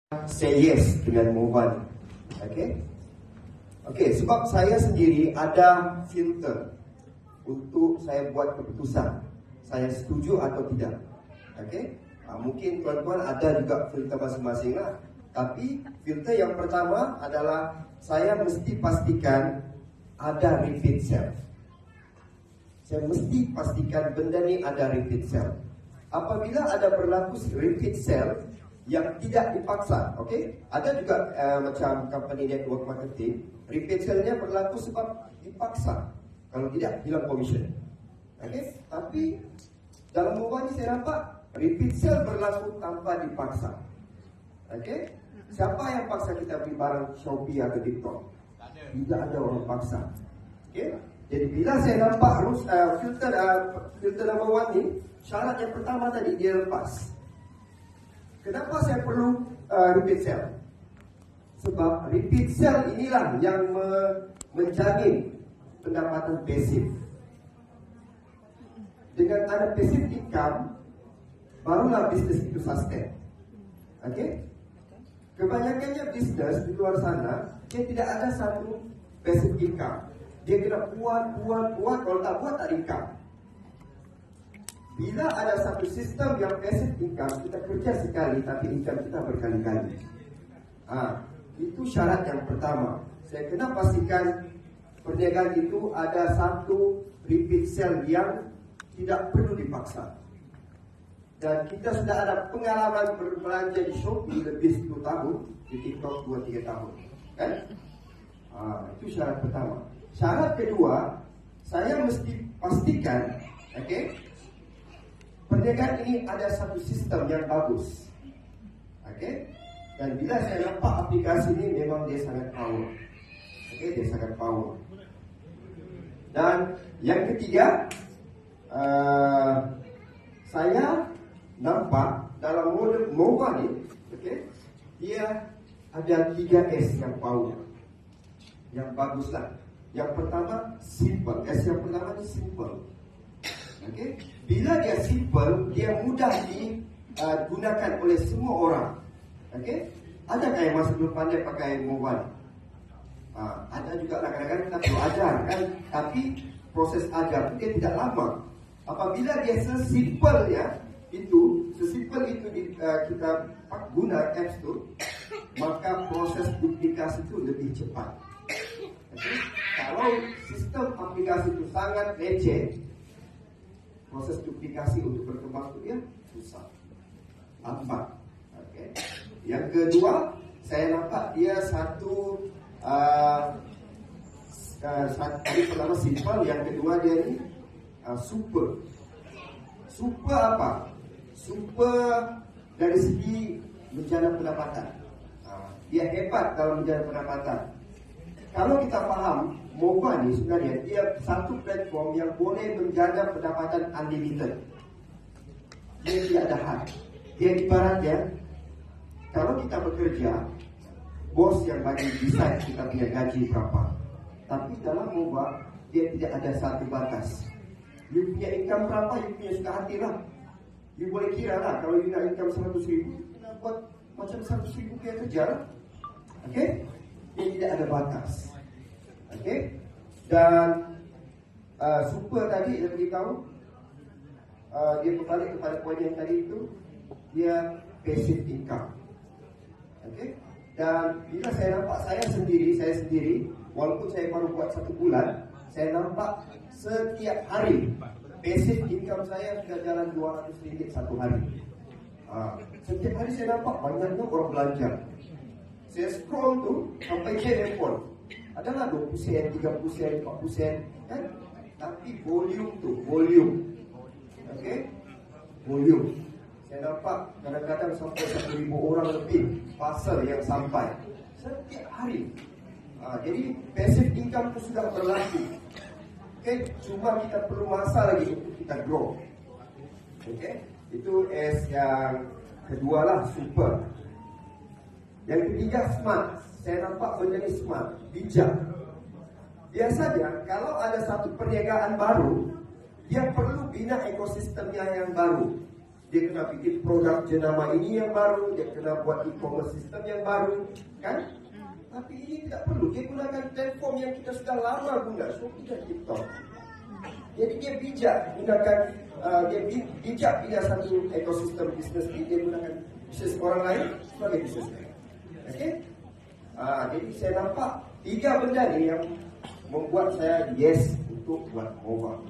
say yes dengan move on. Okey, sebab saya sendiri ada filter untuk saya buat keputusan saya setuju atau tidak. Mungkin tuan-tuan ada juga filter masing-masing lah. Tapi filter yang pertama adalah saya mesti pastikan ada repeat self. Saya mesti pastikan benda ni ada repeat self. Apabila ada berlaku repeat self yang tidak dipaksa, ada juga macam company network marketing, repeat self-nya berlaku sebab dipaksa. Kalau tidak, hilang commission. Tapi dalam mobile ni saya nampak repeat self berlaku tanpa dipaksa. Siapa yang paksa kita beli barang Shopee atau TikTok? Tidak ada orang paksa. Jadi bila saya nampak filter number one ni, syarat yang pertama tadi dia lepas. Kenapa saya perlu repeat sell? Sebab repeat sell inilah yang menjamin pendapatan pasif. Dengan ada passive income, barulah bisnes itu sustain. Kebanyakannya bisnes di luar sana, dia tidak ada satu passive income. Dia kena buat, kalau tak buat tak income. Bila ada satu sistem yang passive income, kita kerja sekali tapi income kita berkali-kali. Itu syarat yang pertama. Saya kena pastikan perniagaan itu ada satu repeat sell yang tidak perlu dipaksa. Dan kita sudah ada pengalaman berbelanja di Shopee lebih 10 tahun, di TikTok 2-3 tahun. Itu syarat pertama. Syarat kedua, saya mesti pastikan perniagaan ini ada satu sistem yang bagus. Dan bila saya nampak aplikasi ini, memang dia sangat power. Dia sangat power. Dan yang ketiga, saya nampak dalam model MOBA ni, dia ada 3S yang power, yang baguslah. Yang pertama simple. S yang pertama ni simple. Bila dia simple, dia mudah digunakan oleh semua orang. Adakah yang masih belum pandai pakai mobile? Ada juga lah, kadang-kadang kita perlu ajar kan. Tapi proses ajar itu dia tidak lama. Apabila dia sesimpel itu kita guna apps tu, maka proses duplikasi itu lebih cepat. Kalau sistem aplikasi itu sangat leceh, proses duplikasi untuk berkembang itu dia susah, lambat. Yang kedua, saya nampak dia satu tadi pertama simple, yang kedua dia ni super. Super apa? Super dari segi menjana pendapatan. Dia hebat dalam menjana pendapatan. Kalau kita faham, MOBA ni sebenarnya dia satu platform yang boleh menjana pendapatan unlimited. Dia tidak ada had. Dia ibaratnya, kalau kita bekerja, bos yang bagi decide kita punya gaji berapa. Tapi dalam MOBA, dia tidak ada satu batas. You punya income berapa, you punya suka hati lah. You boleh kira lah, kalau you nak income 100,000, you nak buat macam 100,000 dia kerja lah. Dia tidak ada batas. Dan super tadi saya beritahu, dia berbalik kepada poin yang tadi itu, dia passive income. Dan bila saya nampak saya sendiri, walaupun saya baru buat 1 bulan, saya nampak setiap hari passive income saya sudah jalan RM200 satu hari. Setiap hari saya nampak banyaknya orang belanja. Saya scroll tu sampai check handphone, adalah 20 sen, 30 sen, 40 sen kan? Tapi volume. Volume. Saya nampak kadang-kadang sampai 1,000 orang lebih parcel yang sampai setiap hari. Jadi passive income itu sudah berlaku. Cuma kita perlu masa lagi untuk kita grow. Itu S yang kedua lah, super. Yang ketiga smart. Saya nampak benda ni smart, bijak. Biasanya kalau ada satu perniagaan baru, dia perlu bina ekosistemnya yang baru. Dia kena bikin produk jenama ini yang baru, dia kena buat e-commerce system yang baru, kan? Tapi ini tidak perlu. Dia gunakan platform yang kita sudah lama guna. So, tidak TikTok. Jadi dia bijak gunakan, dia bijak pilih satu ekosistem bisnes ini. Dia gunakan bisnes orang lain sebagai bisnes lain. Okey? Jadi saya nampak 3 benda ni yang membuat saya yes untuk buat mobile.